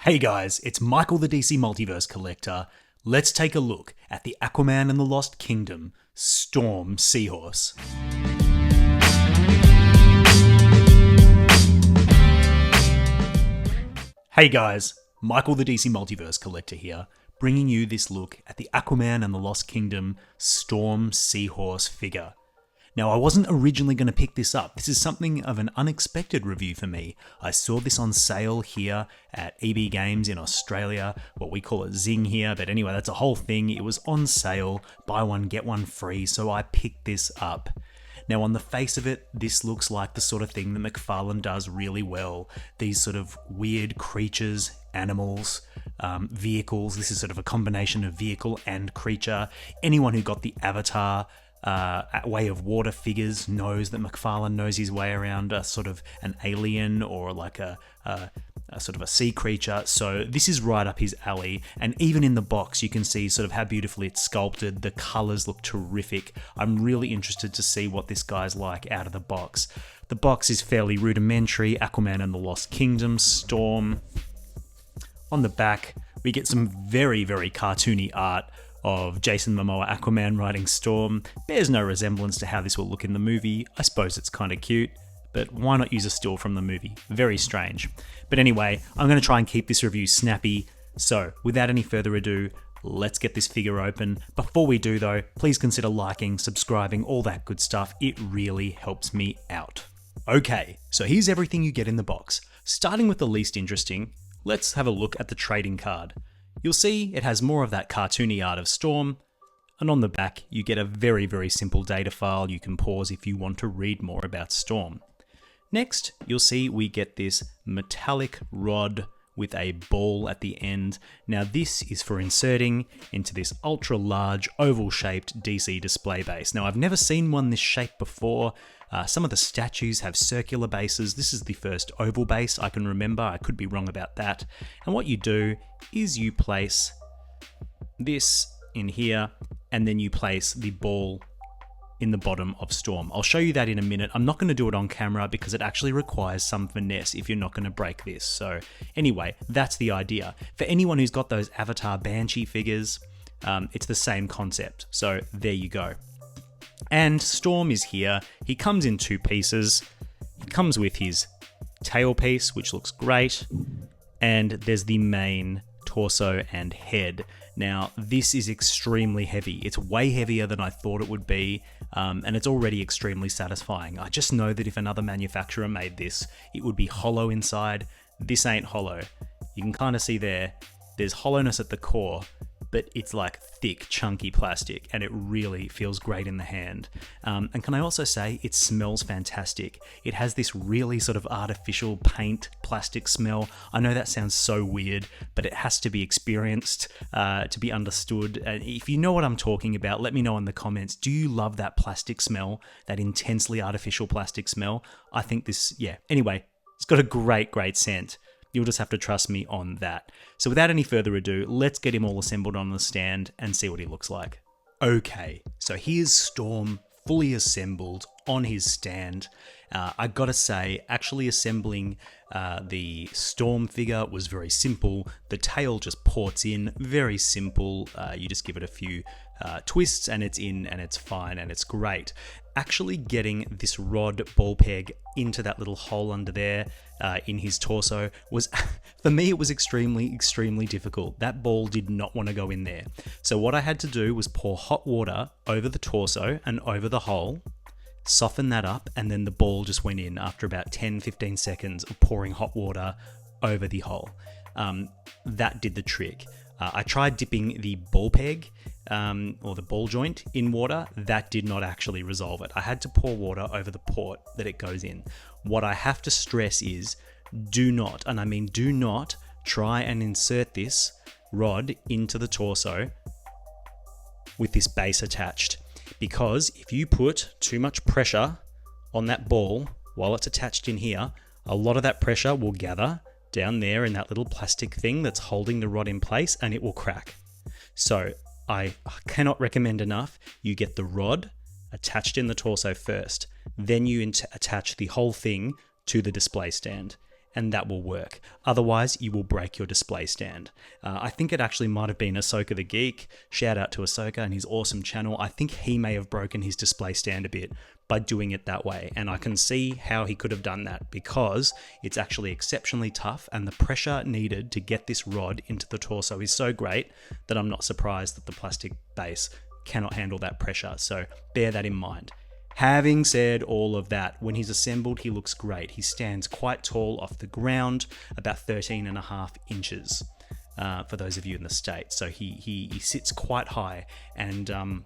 Hey guys, it's Michael the DC Multiverse Collector. Let's take a look at the Aquaman and the Lost Kingdom Storm Seahorse. Hey guys, Michael the DC Multiverse Collector here, bringing you this look at the Aquaman and the Lost Kingdom Storm Seahorse figure. Now, I wasn't originally going to pick this up. This is something of an unexpected review for me. I saw this on sale here at EB Games in Australia, what we call it Zing here, but anyway, that's a whole thing. It was on sale, buy one, get one free, so I picked this up. Now, on the face of it, this looks like the sort of thing that McFarlane does really well. These sort of weird creatures, animals, vehicles. This is sort of a combination of vehicle and creature. Anyone who got the Avatar Way of Water figures knows that McFarlane knows his way around a sort of an alien or like a sort of a sea creature. So this is right up his alley. And even in the box, you can see sort of how beautifully it's sculpted. The colors look terrific. I'm really interested to see what this guy's like out of the box. The box is fairly rudimentary. Aquaman and the Lost Kingdom, Storm. On the back, we get some very, very cartoony art of Jason Momoa Aquaman riding Storm. Bears no resemblance to how this will look in the movie. I suppose it's kind of cute, but why not use a still from the movie? Very strange. But anyway, I'm going to try and keep this review snappy. So without any further ado, let's get this figure open. Before we do though, please consider liking, subscribing, all that good stuff. It really helps me out. Okay, so here's everything you get in the box. Starting with the least interesting, let's have a look at the trading card. You'll see it has more of that cartoony art of Storm, and on the back you get a very, very simple data file you can pause if you want to read more about Storm. Next, you'll see we get this metallic rod with a ball at the end. Now this is for inserting into this ultra large oval shaped DC display base. Now I've never seen one this shape before. Some of the statues have circular bases. This is the first oval base I can remember. I could be wrong about that. And what you do is you place this in here and then you place the ball in the bottom of Storm. I'll show you that in a minute. I'm not going to do it on camera because it actually requires some finesse if you're not going to break this. So anyway, that's the idea. For anyone who's got those Avatar Banshee figures, it's the same concept. So there you go. And Storm is here. He comes in two pieces. He comes with his tail piece, which looks great. And there's the main torso and head. Now, this is extremely heavy. It's way heavier than I thought it would be, and it's already extremely satisfying. I just know that if another manufacturer made this, it would be hollow inside. This ain't hollow. You can kind of see there's hollowness at the core, but it's like thick, chunky plastic, and it really feels great in the hand. And can I also say, it smells fantastic. It has this really sort of artificial paint plastic smell. I know that sounds so weird, but it has to be experienced to be understood. And if you know what I'm talking about, let me know in the comments. Do you love that plastic smell, that intensely artificial plastic smell? I think this, yeah. Anyway, it's got a great, great scent. You'll just have to trust me on that. So without any further ado, let's get him all assembled on the stand and see what he looks like. Okay, so here's Storm fully assembled on his stand. I gotta say, actually assembling the Storm figure was very simple. The tail just ports in, very simple. You just give it a few twists and it's in and it's fine and it's great. Actually getting this rod ball peg into that little hole under there in his torso was, for me, it was extremely, extremely difficult. That ball did not want to go in there. So what I had to do was pour hot water over the torso and over the hole, soften that up, and then the ball just went in after about 10-15 seconds of pouring hot water over the hole. That did the trick. I tried dipping the ball peg or the ball joint in water. That did not actually resolve it. I had to pour water over the port that it goes in. What I have to stress is do not, and I mean do not, try and insert this rod into the torso with this base attached. Because if you put too much pressure on that ball while it's attached in here, a lot of that pressure will gather down there in that little plastic thing that's holding the rod in place and it will crack. So I cannot recommend enough, you get the rod attached in the torso first, then you attach the whole thing to the display stand. and that will work. Otherwise, you will break your display stand. I think it actually might have been Ahsoka the Geek. Shout out to Ahsoka and his awesome channel. I think he may have broken his display stand a bit by doing it that way. And I can see how he could have done that because it's actually exceptionally tough, and the pressure needed to get this rod into the torso is so great that I'm not surprised that the plastic base cannot handle that pressure. So bear that in mind. Having said all of that, when he's assembled, he looks great. He stands quite tall off the ground, about 13.5 inches, for those of you in the States. So he sits quite high, and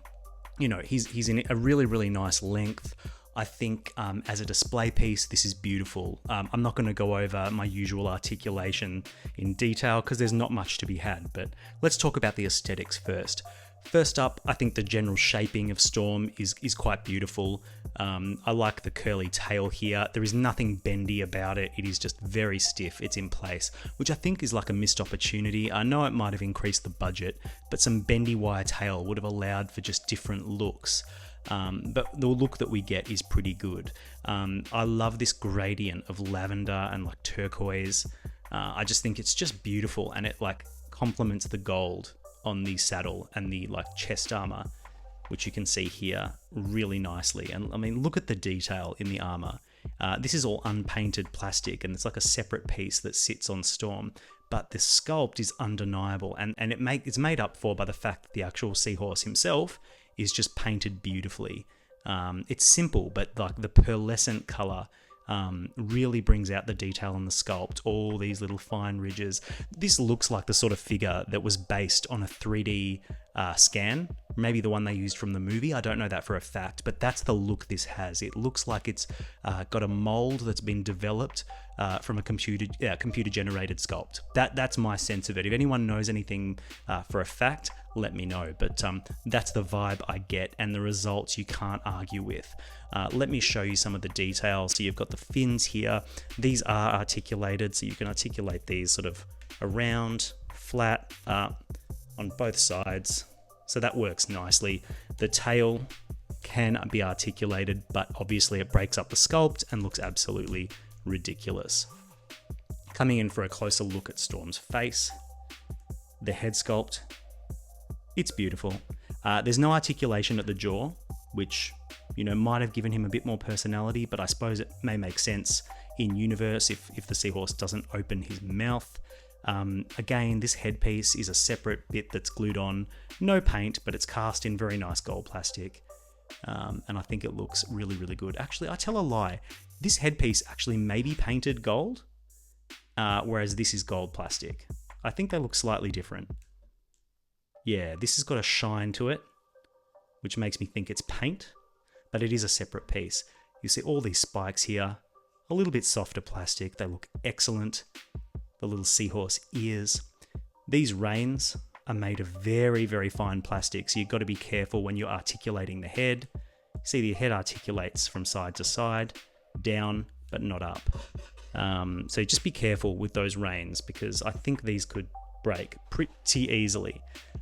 he's in a really, really nice length. I think as a display piece, this is beautiful. I'm not going to go over my usual articulation in detail because there's not much to be had, but let's talk about the aesthetics first. First up, I think the general shaping of Storm is quite beautiful. I like the curly tail here. There is nothing bendy about it. It is just very stiff. It's in place, which I think is like a missed opportunity. I know it might have increased the budget, but some bendy wire tail would have allowed for just different looks. But the look that we get is pretty good. I love this gradient of lavender and like turquoise. I just think it's just beautiful, and it like complements the gold on the saddle and the like chest armor, which you can see here really nicely. And I mean, look at the detail in the armor. This is all unpainted plastic, and it's like a separate piece that sits on Storm, but the sculpt is undeniable, and it's made up for by the fact that the actual seahorse himself is just painted beautifully. It's simple, but like the pearlescent color really brings out the detail in the sculpt, all these little fine ridges. This looks like the sort of figure that was based on a 3D scan, maybe the one they used from the movie. I don't know that for a fact, but that's the look this has. It looks like it's got a mold that's been developed from a computer-generated sculpt. That's my sense of it. If anyone knows anything for a fact, let me know. But that's the vibe I get, and the results you can't argue with. Let me show you some of the details. So you've got the fins here. These are articulated, so you can articulate these sort of around, flat, on both sides. So that works nicely. The tail can be articulated, but obviously it breaks up the sculpt and looks absolutely ridiculous. Coming in for a closer look at Storm's face, the head sculpt, it's beautiful. There's no articulation at the jaw, which might have given him a bit more personality, but I suppose it may make sense in universe if the seahorse doesn't open his mouth. Again, this headpiece is a separate bit that's glued on, no paint, but it's cast in very nice gold plastic, and I think it looks really, really good. Actually, I tell a lie. This headpiece actually may be painted gold, whereas this is gold plastic. I think they look slightly different. Yeah, this has got a shine to it, which makes me think it's paint, but it is a separate piece. You see all these spikes here, a little bit softer plastic. They look excellent. The little seahorse ears. These reins are made of very, very fine plastic, so you've got to be careful when you're articulating the head. See, the head articulates from side to side, down, but not up. So just be careful with those reins, because I think these could break pretty easily.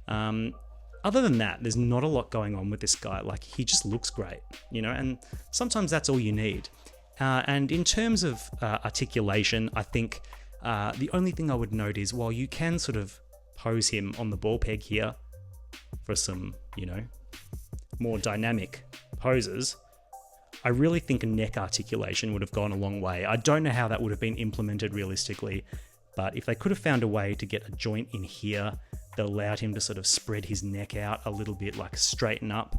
Other than that, there's not a lot going on with this guy. Like, he just looks great, and sometimes that's all you need. And in terms of articulation, I think the only thing I would note is, while you can sort of pose him on the ball peg here for some, more dynamic poses, I really think a neck articulation would have gone a long way. I don't know how that would have been implemented realistically, but if they could have found a way to get a joint in here that allowed him to sort of spread his neck out a little bit, like straighten up,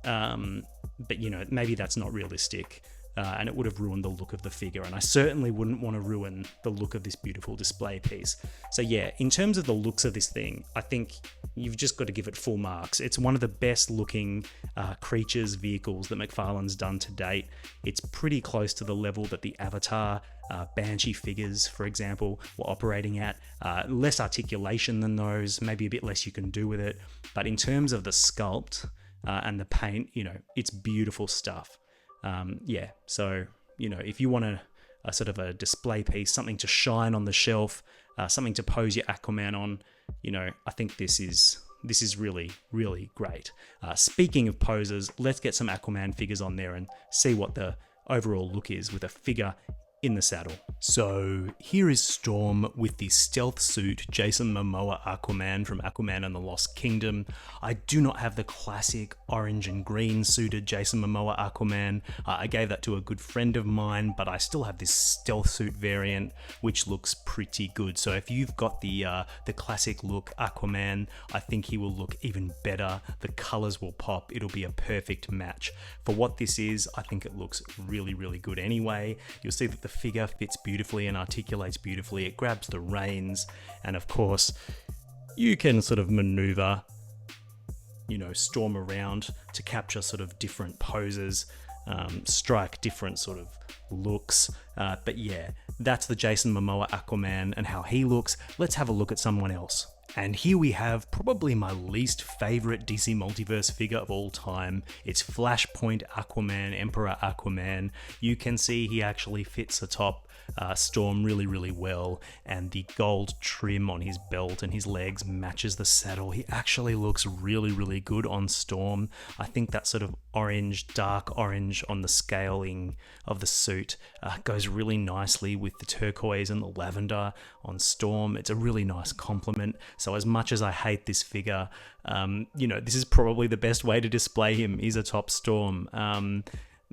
but maybe that's not realistic. And it would have ruined the look of the figure, and I certainly wouldn't want to ruin the look of this beautiful display piece. So yeah, in terms of the looks of this thing, I think you've just got to give it full marks. It's one of the best looking creatures, vehicles that McFarlane's done to date. It's pretty close to the level that the Avatar Banshee figures, for example, were operating at. Less articulation than those, maybe a bit less you can do with it, but in terms of the sculpt and the paint, it's beautiful stuff. So, if you want a sort of a display piece, something to shine on the shelf, something to pose your Aquaman on, I think this is really, really great. Speaking of poses, let's get some Aquaman figures on there and see what the overall look is with a figure in the saddle. So here is Storm with the stealth suit Jason Momoa Aquaman from Aquaman and the Lost Kingdom. I do not have the classic orange and green suited Jason Momoa Aquaman. I gave that to a good friend of mine, but I still have this stealth suit variant, which looks pretty good. So if you've got the classic look Aquaman, I think he will look even better. The colors will pop. It'll be a perfect match. For what this is, I think it looks really, really good anyway. You'll see that the figure fits beautifully and articulates beautifully. It grabs the reins, and of course you can sort of maneuver, Storm around to capture sort of different poses, strike different sort of looks. But yeah, that's the Jason Momoa Aquaman and how he looks. Let's have a look at someone else. And here we have probably my least favorite DC Multiverse figure of all time. It's Flashpoint Aquaman, Emperor Aquaman. You can see he actually fits atop Storm really, really well, and the gold trim on his belt and his legs matches the saddle. He actually looks really, really good on Storm. I think that sort of orange, dark orange on the scaling of the suit goes really nicely with the turquoise and the lavender on Storm. It's a really nice complement. So as much as I hate this figure, this is probably the best way to display him, is atop Storm.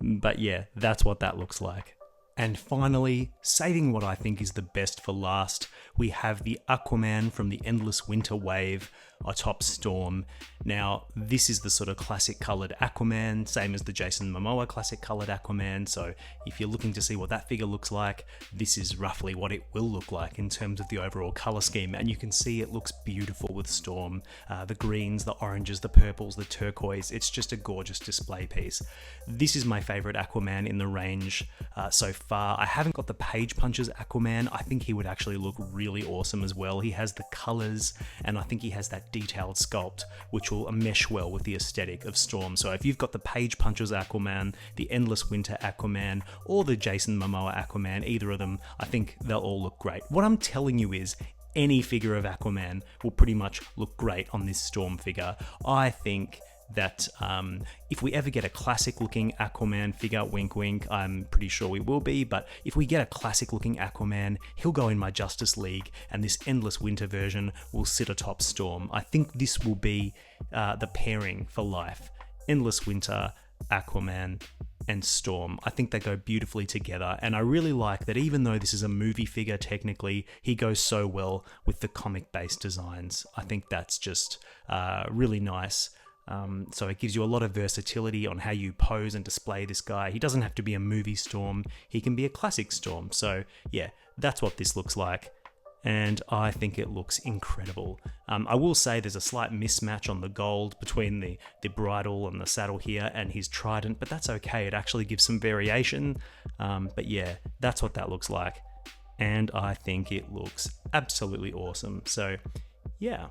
But yeah, that's what that looks like. And finally, saving what I think is the best for last, we have the Aquaman from the Endless Winter Wave atop Storm. Now, this is the sort of classic coloured Aquaman, same as the Jason Momoa classic coloured Aquaman. So if you're looking to see what that figure looks like, this is roughly what it will look like in terms of the overall colour scheme. And you can see it looks beautiful with Storm. The greens, the oranges, the purples, the turquoise. It's just a gorgeous display piece. This is my favourite Aquaman in the range so far. I haven't got the Page Punches Aquaman. I think he would actually look really awesome as well. He has the colours, and I think he has that detailed sculpt, which will mesh well with the aesthetic of Storm. So if you've got the Page Punches Aquaman, the Endless Winter Aquaman, or the Jason Momoa Aquaman, either of them, I think they'll all look great. What I'm telling you is, any figure of Aquaman will pretty much look great on this Storm figure. I think that if we ever get a classic looking Aquaman figure, wink wink, I'm pretty sure we will be, but if we get a classic looking Aquaman, he'll go in my Justice League, and this Endless Winter version will sit atop Storm. I think this will be the pairing for life. Endless Winter, Aquaman, and Storm. I think they go beautifully together, and I really like that even though this is a movie figure technically, he goes so well with the comic based designs. I think that's just really nice. So it gives you a lot of versatility on how you pose and display this guy. He doesn't have to be a movie Storm, he can be a classic Storm. So yeah, that's what this looks like, and I think it looks incredible. I will say there's a slight mismatch on the gold between the bridle and the saddle here and his trident, but that's okay, it actually gives some variation. But yeah, that's what that looks like, and I think it looks absolutely awesome. So yeah.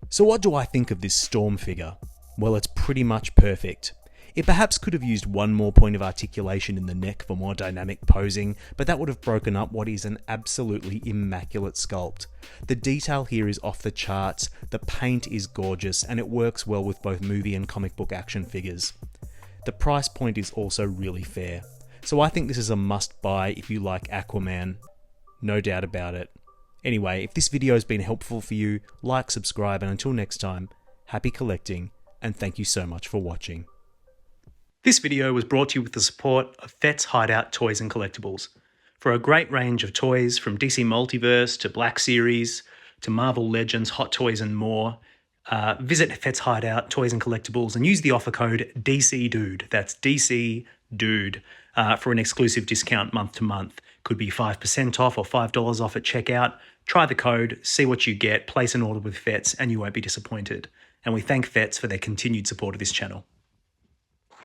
So what do I think of this Storm figure? Well, it's pretty much perfect. It perhaps could have used one more point of articulation in the neck for more dynamic posing, but that would have broken up what is an absolutely immaculate sculpt. The detail here is off the charts, the paint is gorgeous, and it works well with both movie and comic book action figures. The price point is also really fair. So I think this is a must buy if you like Aquaman. No doubt about it. Anyway, if this video has been helpful for you, like, subscribe, and until next time, happy collecting, and thank you so much for watching. This video was brought to you with the support of Fett's Hideout Toys and Collectibles. For a great range of toys from DC Multiverse to Black Series to Marvel Legends, Hot Toys and more, visit Fett's Hideout Toys and Collectibles and use the offer code DCDUDE, that's DCDUDE, for an exclusive discount month to month. Could be 5% off or $5 off at checkout. Try the code, see what you get, place an order with Fett's, and you won't be disappointed. And we thank Fett's for their continued support of this channel.